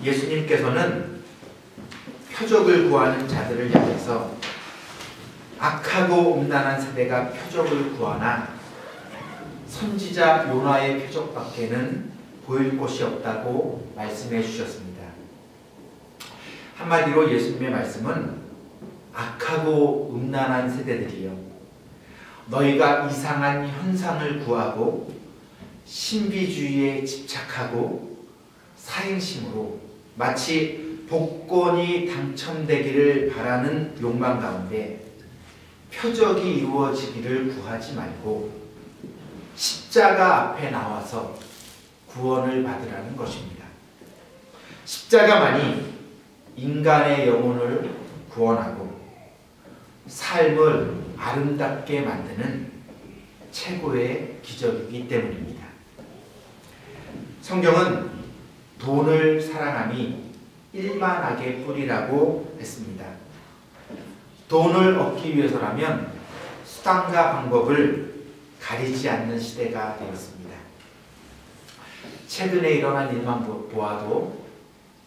예수님께서는 표적을 구하는 자들을 향해서 악하고 음란한 세대가 표적을 구하나 선지자 요나의 표적밖에는 보일 곳이 없다고 말씀해 주셨습니다. 한마디로 예수님의 말씀은 악하고 음란한 세대들이요, 너희가 이상한 현상을 구하고 신비주의에 집착하고 사행심으로 마치 복권이 당첨되기를 바라는 욕망 가운데 표적이 이루어지기를 구하지 말고 십자가 앞에 나와서 구원을 받으라는 것입니다. 십자가만이 인간의 영혼을 구원하고 삶을 아름답게 만드는 최고의 기적이기 때문입니다. 성경은 돈을 사랑함이 일만하게 뿌리라고 했습니다. 돈을 얻기 위해서라면 수단과 방법을 가리지 않는 시대가 되었습니다. 최근에 일어난 일만 보아도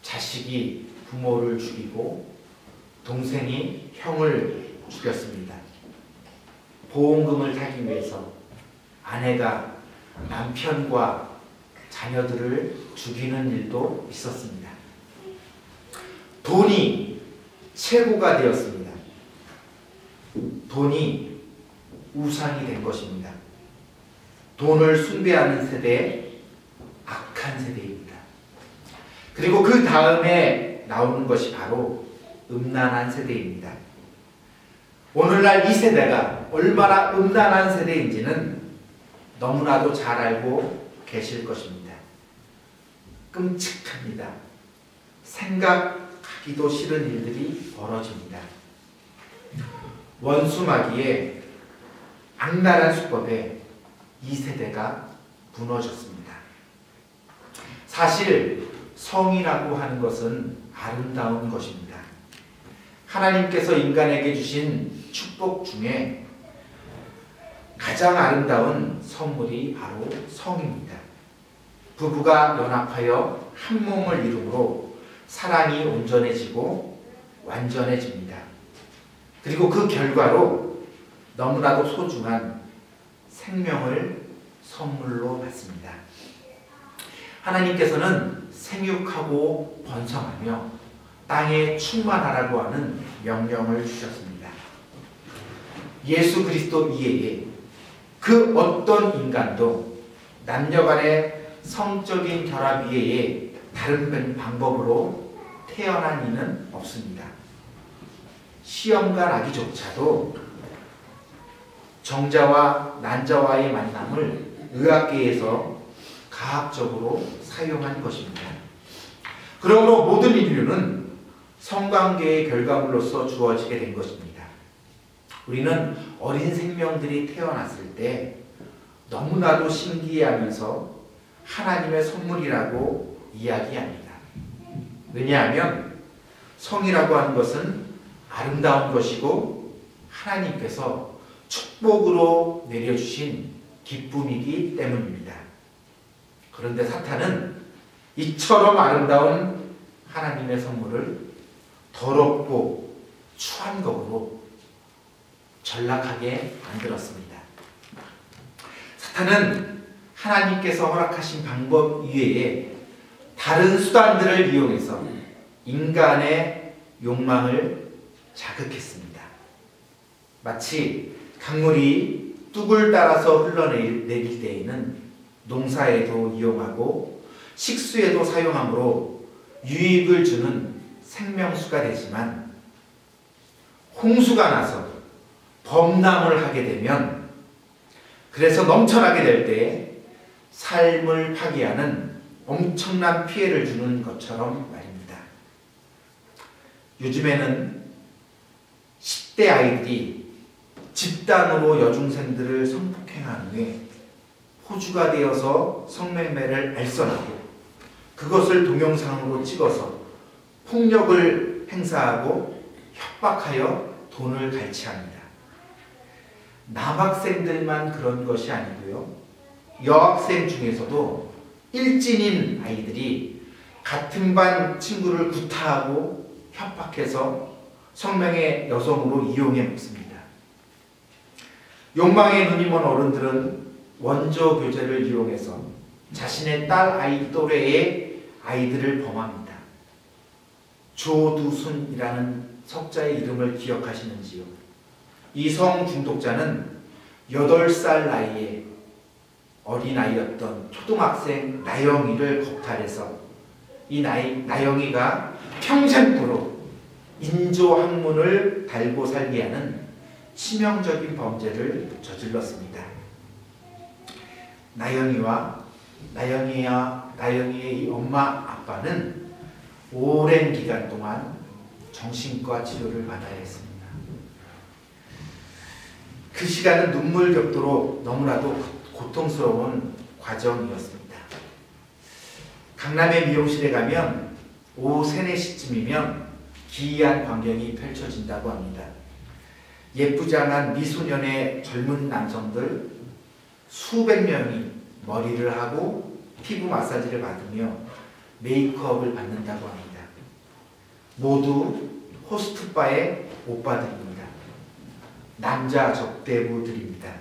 자식이 부모를 죽이고 동생이 형을 죽였습니다. 보험금을 타기 위해서 아내가 남편과 자녀들을 죽이는 일도 있었습니다. 돈이 최고가 되었습니다. 돈이 우상이 된 것입니다. 돈을 숭배하는 세대, 악한 세대입니다. 그리고 그 다음에 나오는 것이 바로 음란한 세대입니다. 오늘날 이 세대가 얼마나 음란한 세대인지는 너무나도 잘 알고 계실 것입니다. 끔찍합니다. 생각하기도 싫은 일들이 벌어집니다. 원수마귀의 악랄한 수법에 이 세대가 무너졌습니다. 사실 성이라고 하는 것은 아름다운 것입니다. 하나님께서 인간에게 주신 축복 중에 가장 아름다운 선물이 바로 성입니다. 부부가 연합하여 한 몸을 이루므로 사랑이 온전해지고 완전해집니다. 그리고 그 결과로 너무나도 소중한 생명을 선물로 받습니다. 하나님께서는 생육하고 번성하며 땅에 충만하라고 하는 명령을 주셨습니다. 예수 그리스도 이외에 그 어떤 인간도 남녀간의 성적인 결합 이외에 다른 방법으로 태어난 이는 없습니다. 시험관 아기조차도 정자와 난자와의 만남을 의학계에서 과학적으로 사용한 것입니다. 그러므로 모든 인류는 성관계의 결과물로서 주어지게 된 것입니다. 우리는 어린 생명들이 태어났을 때 너무나도 신기해하면서 하나님의 선물이라고 이야기합니다. 왜냐하면 성이라고 하는 것은 아름다운 것이고 하나님께서 축복으로 내려주신 기쁨이기 때문입니다. 그런데 사탄은 이처럼 아름다운 하나님의 선물을 더럽고 추한 것으로 전락하게 만들었습니다. 사탄은 하나님께서 허락하신 방법 이외에 다른 수단들을 이용해서 인간의 욕망을 자극했습니다. 마치 강물이 뚝을 따라서 흘러내릴 때에는 농사에도 이용하고 식수에도 사용하므로 유익을 주는 생명수가 되지만 홍수가 나서 범람을 하게 되면, 그래서 넘쳐나게 될 때 삶을 파괴하는 엄청난 피해를 주는 것처럼 말입니다. 요즘에는 10대 아이들이 집단으로 여중생들을 성폭행한 후에 포주가 되어서 성매매를 알선하고 그것을 동영상으로 찍어서 폭력을 행사하고 협박하여 돈을 갈취합니다. 남학생들만 그런 것이 아니고요, 여학생 중에서도 일진인 아이들이 같은 반 친구를 구타하고 협박해서 성명의 여성으로 이용해 먹습니다. 욕망에 눈이 먼 어른들은 원조 교제를 이용해서 자신의 딸 아이 또래의 아이들을 범합니다. 조두순이라는 석자의 이름을 기억하시는지요? 이 성 중독자는 8살 나이에 어린아이였던 초등학생 나영이를 겁탈해서 이 나영이가 평생토록 인조학문을 달고 살게 하는 치명적인 범죄를 저질렀습니다. 나영이의 이 엄마 아빠는 오랜 기간 동안 정신과 치료를 받아야 했습니다. 그 시간은 눈물 겹도록 너무나도 고통스러운 과정이었습니다. 강남의 미용실에 가면 오후 3, 4시쯤이면 기이한 광경이 펼쳐진다고 합니다. 예쁘장한 미소년의 젊은 남성들 수백 명이 머리를 하고 피부 마사지를 받으며 메이크업을 받는다고 합니다. 모두 호스트바의 오빠들입니다. 남자 적대부들입니다.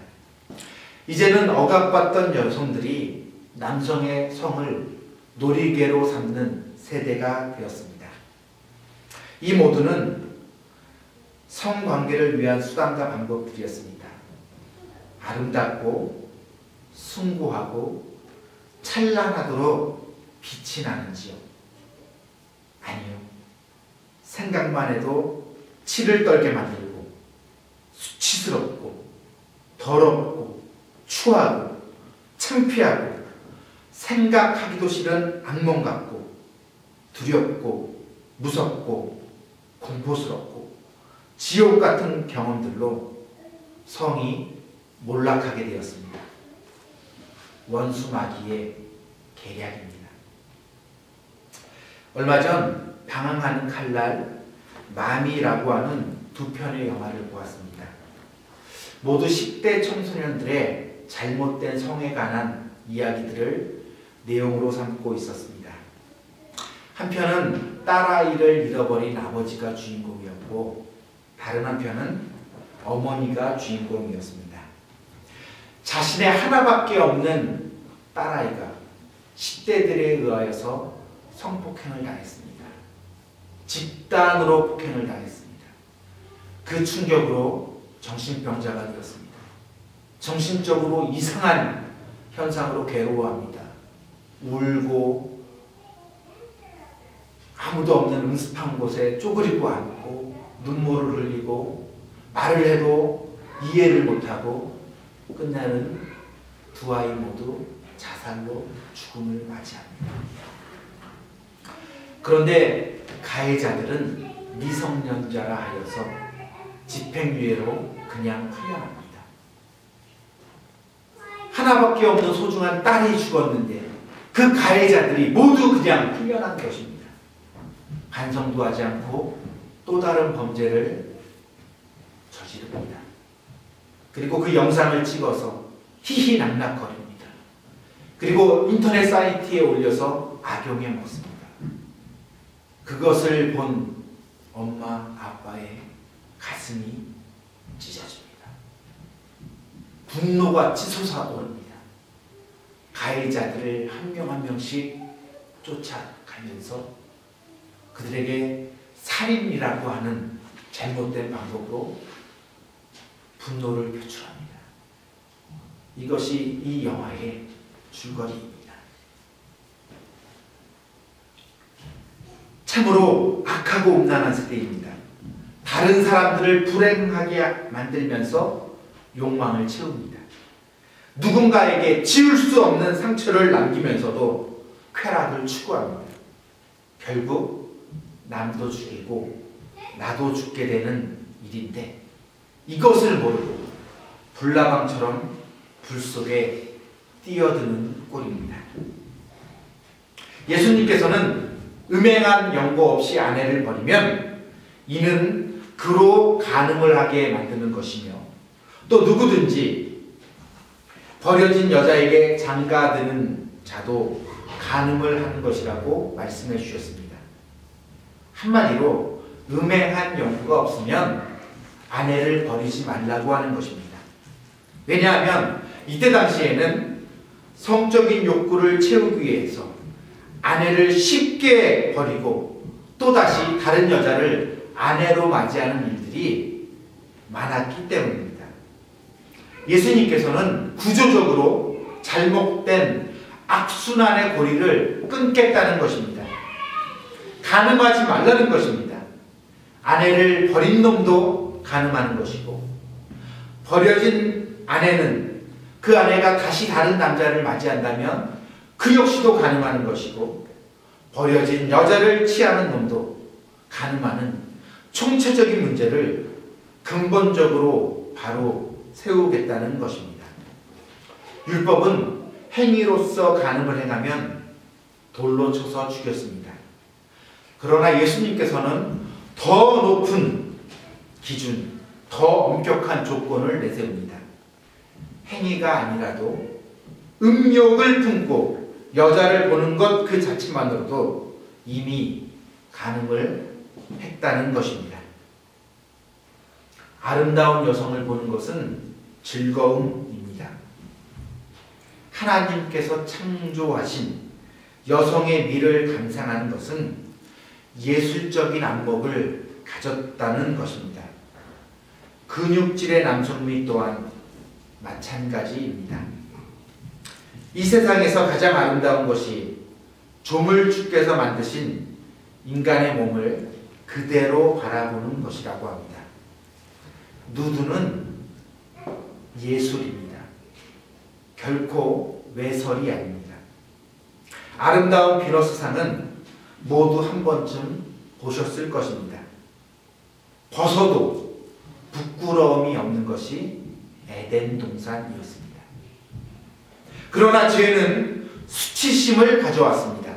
이제는 억압받던 여성들이 남성의 성을 놀이개로 삼는 세대가 되었습니다. 이 모두는 성관계를 위한 수단과 방법들이었습니다. 아름답고 숭고하고 찬란하도록 빛이 나는지요? 아니요. 생각만 해도 치를 떨게 만들고 수치스럽고 더럽고 추하고 창피하고 생각하기도 싫은 악몽 같고 두렵고 무섭고 공포스럽고 지옥 같은 경험들로 성이 몰락하게 되었습니다. 원수 마귀의 계략입니다. 얼마 전 방황하는 칼날, 마미라고 하는 2편의 영화를 보았습니다. 모두 10대 청소년들의 잘못된 성에 관한 이야기들을 내용으로 삼고 있었습니다. 한편은 딸아이를 잃어버린 아버지가 주인공이었고 다른 한편은 어머니가 주인공이었습니다. 자신의 하나밖에 없는 딸아이가 10대들에 의하여서 성폭행을 당했습니다. 집단으로 폭행을 당했습니다. 그 충격으로 정신병자가 되었습니다. 정신적으로 이상한 현상으로 괴로워합니다. 울고 아무도 없는 음습한 곳에 쪼그리고 앉고 눈물을 흘리고 말을 해도 이해를 못하고 끝나는 두 아이 모두 자살로 죽음을 맞이합니다. 그런데 가해자들은 미성년자라 하여서 집행유예로 그냥 풀려납니다. 하나밖에 없는 소중한 딸이 죽었는데 그 가해자들이 모두 그냥 풀려난 것입니다. 반성도 하지 않고 또 다른 범죄를 저지릅니다. 그리고 그 영상을 찍어서 희희낙낙거립니다. 그리고 인터넷 사이트에 올려서 악용해 먹습니다. 그것을 본 엄마 아빠의 가슴이 찢어집니다. 분노가 치솟아오릅니다. 가해자들을 한 명 한 명씩 쫓아가면서 그들에게 살인이라고 하는 잘못된 방법으로 분노를 표출합니다. 이것이 이 영화의 줄거리입니다. 참으로 악하고 음란한 세대입니다. 다른 사람들을 불행하게 만들면서 욕망을 채웁니다. 누군가에게 지울 수 없는 상처를 남기면서도 쾌락을 추구합니다. 결국 남도 죽이고 나도 죽게 되는 일인데 이것을 모르고 불나방처럼 불 속에 뛰어드는 꼴입니다. 예수님께서는 음행한 연고 없이 아내를 버리면 이는 그로 간음을 하게 만드는 것이며 또 누구든지 버려진 여자에게 장가드는 자도 간음을 하는 것이라고 말씀해 주셨습니다. 한마디로 음행한 연고가 없으면 아내를 버리지 말라고 하는 것입니다. 왜냐하면 이때 당시에는 성적인 욕구를 채우기 위해서 아내를 쉽게 버리고 또다시 다른 여자를 아내로 맞이하는 일들이 많았기 때문입니다. 예수님께서는 구조적으로 잘못된 악순환의 고리를 끊겠다는 것입니다. 간음하지 말라는 것입니다. 아내를 버린 놈도 간음하는 것이고, 버려진 아내는 그 아내가 다시 다른 남자를 맞이한다면 그 역시도 간음하는 것이고, 버려진 여자를 취하는 놈도 간음하는 총체적인 문제를 근본적으로 바로 세우겠다는 것입니다. 율법은 행위로서 간음을 행하면 돌로 쳐서 죽였습니다. 그러나 예수님께서는 더 높은 기준, 더 엄격한 조건을 내세웁니다. 행위가 아니라도 음욕을 품고 여자를 보는 것 그 자체만으로도 이미 간음을 했다는 것입니다. 아름다운 여성을 보는 것은 즐거움입니다. 하나님께서 창조하신 여성의 미를 감상하는 것은 예술적인 안목을 가졌다는 것입니다. 근육질의 남성미 또한 마찬가지입니다. 이 세상에서 가장 아름다운 것이 조물주께서 만드신 인간의 몸을 그대로 바라보는 것이라고 합니다. 누드는 예술입니다. 결코 외설이 아닙니다. 아름다운 비너스상은 모두 한 번쯤 보셨을 것입니다. 벗어도 부끄러움이 없는 것이 에덴 동산이었습니다. 그러나 죄는 수치심을 가져왔습니다.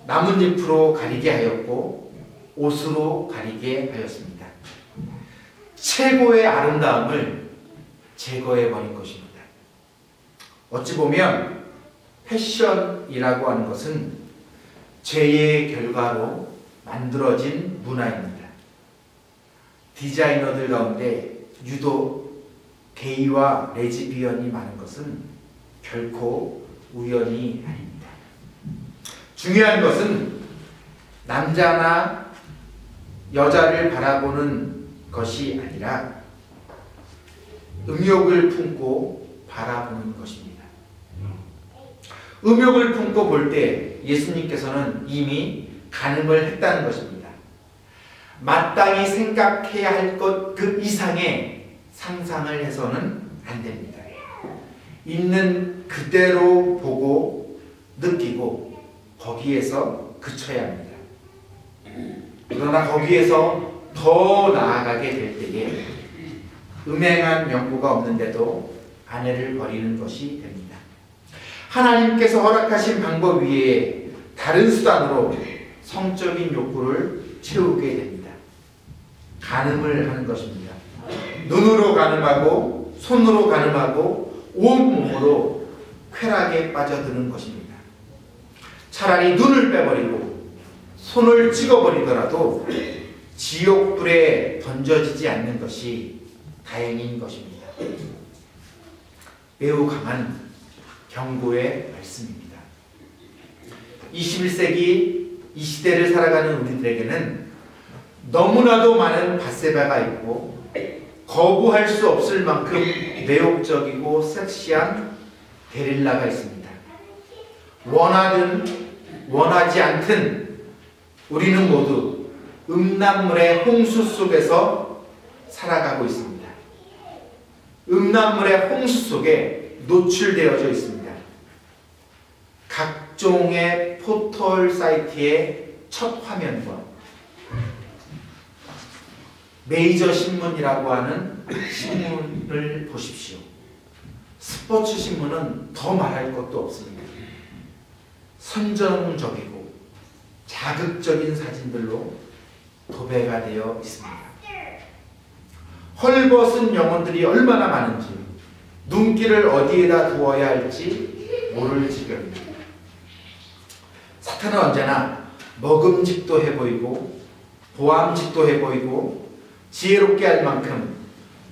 나뭇잎으로 가리게 하였고 옷으로 가리게 하였습니다. 최고의 아름다움을 제거해버린 것입니다. 어찌 보면 패션이라고 하는 것은 죄의 결과로 만들어진 문화입니다. 디자이너들 가운데 유독 게이와 레즈비언이 많은 것은 결코 우연이 아닙니다. 중요한 것은 남자나 여자를 바라보는 것이 아니라 음욕을 품고 바라보는 것입니다. 음욕을 품고 볼 때 예수님께서는 이미 간음을 했다는 것입니다. 마땅히 생각해야 할 것 그 이상의 상상을 해서는 안 됩니다. 있는 그대로 보고 느끼고 거기에서 그쳐야 합니다. 그러나 거기에서 더 나아가게 될 때에 음행한 연고가 없는데도 아내를 버리는 것이 됩니다. 하나님께서 허락하신 방법 위에 다른 수단으로 성적인 욕구를 채우게 됩니다. 간음을 하는 것입니다. 눈으로 간음하고 손으로 간음하고 온 몸으로 쾌락에 빠져드는 것입니다. 차라리 눈을 빼버리고 손을 찍어버리더라도 지옥불에 던져지지 않는 것이 다행인 것입니다. 매우 강한 경고의 말씀입니다. 21세기 이 시대를 살아가는 우리들에게는 너무나도 많은 밧세바가 있고 거부할 수 없을 만큼 매혹적이고 섹시한 게릴라가 있습니다. 원하든 원하지 않든 우리는 모두 음란물의 홍수 속에서 살아가고 있습니다. 음란물의 홍수 속에 노출되어져 있습니다. 각종의 포털 사이트의 첫 화면과 메이저 신문이라고 하는 신문을 보십시오. 스포츠 신문은 더 말할 것도 없습니다. 선정적이고 자극적인 사진들로 도배가 되어 있습니다. 헐벗은 영혼들이 얼마나 많은지 눈길을 어디에다 두어야 할지 모를 지경입니다. 사탄은 언제나 먹음직도 해 보이고 보암직도 해 보이고 지혜롭게 할 만큼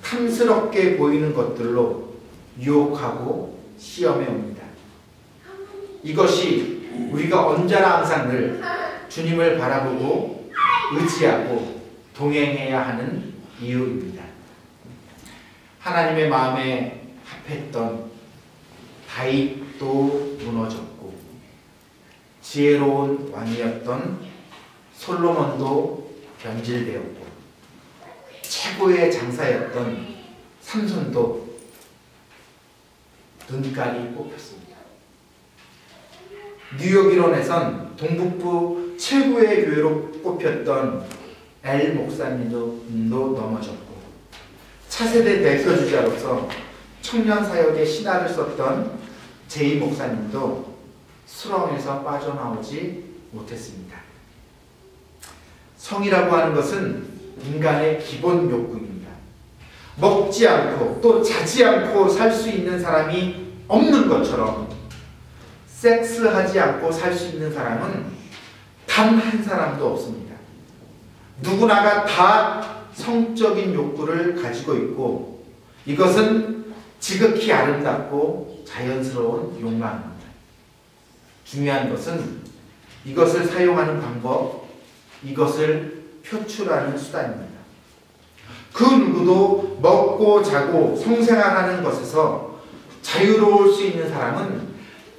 탐스럽게 보이는 것들로 유혹하고 시험해 옵니다. 이것이 우리가 언제나 항상 늘 주님을 바라보고 의지하고 동행해야 하는 이유입니다. 하나님의 마음에 합했던 다윗도 무너졌고 지혜로운 왕이었던 솔로몬도 변질되었고 최고의 장사였던 삼손도 눈깔이 뽑혔습니다. 뉴욕 일원에선 동북부 최고의 교회로 꼽혔던 엘 목사님도 넘어졌고 차세대 대표주자로서 청년사역에 신화를 썼던 제이 목사님도 수렁에서 빠져나오지 못했습니다. 성이라고 하는 것은 인간의 기본 욕구입니다. 먹지 않고 또 자지 않고 살 수 있는 사람이 없는 것처럼 섹스하지 않고 살 수 있는 사람은 단 한 사람도 없습니다. 누구나가 다 성적인 욕구를 가지고 있고 이것은 지극히 아름답고 자연스러운 욕망입니다. 중요한 것은 이것을 사용하는 방법, 이것을 표출하는 수단입니다. 그 누구도 먹고 자고 성생활하는 것에서 자유로울 수 있는 사람은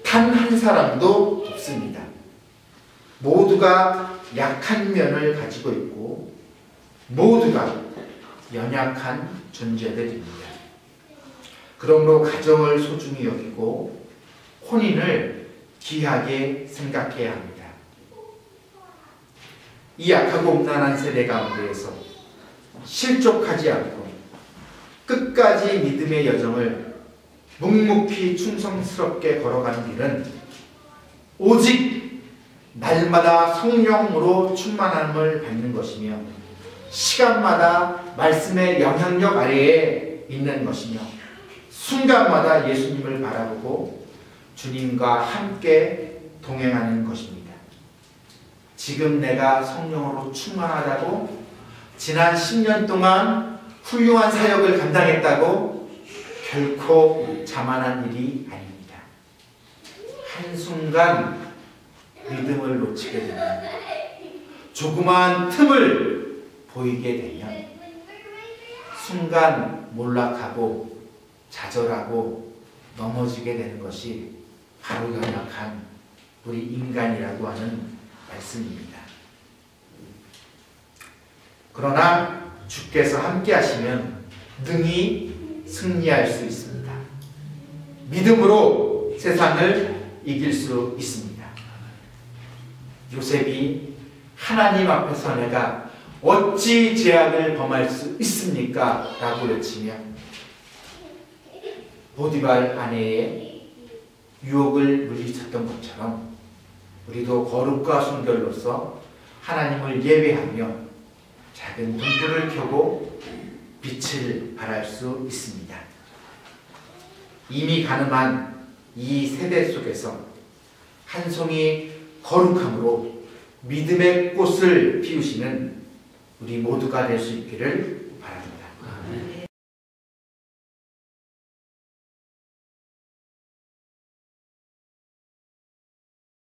단 한 사람도 없습니다. 모두가 약한 면을 가지고 있고 모두가 연약한 존재들입니다. 그러므로 가정을 소중히 여기고 혼인을 귀하게 생각해야 합니다. 이 약하고 음란한 세대 가운데에서 실족하지 않고 끝까지 믿음의 여정을 묵묵히 충성스럽게 걸어가는 길은 오직 날마다 성령으로 충만함을 받는 것이며 시간마다 말씀의 영향력 아래에 있는 것이며 순간마다 예수님을 바라보고 주님과 함께 동행하는 것입니다. 지금 내가 성령으로 충만하다고 지난 10년 동안 훌륭한 사역을 감당했다고 결코 자만한 일이 아닙니다. 한순간 믿음을 놓치게 되면 조그마한 틈을 보이게 되면 순간 몰락하고 좌절하고 넘어지게 되는 것이 바로 연약한 우리 인간이라고 하는 말씀입니다. 그러나 주께서 함께 하시면 능히 승리할 수 있습니다. 믿음으로 세상을 이길 수 있습니다. 요셉이 하나님 앞에서 내가 어찌 죄악을 범할 수 있습니까? 라고 외치며 보디발 아내의 유혹을 물리쳤던 것처럼 우리도 거룩과 순결로서 하나님을 예배하며 작은 등불을 켜고 빛을 발할 수 있습니다. 이미 가늠한 이 세대 속에서 한 송이 거룩함으로 믿음의 꽃을 피우시는 우리 모두가 될 수 있기를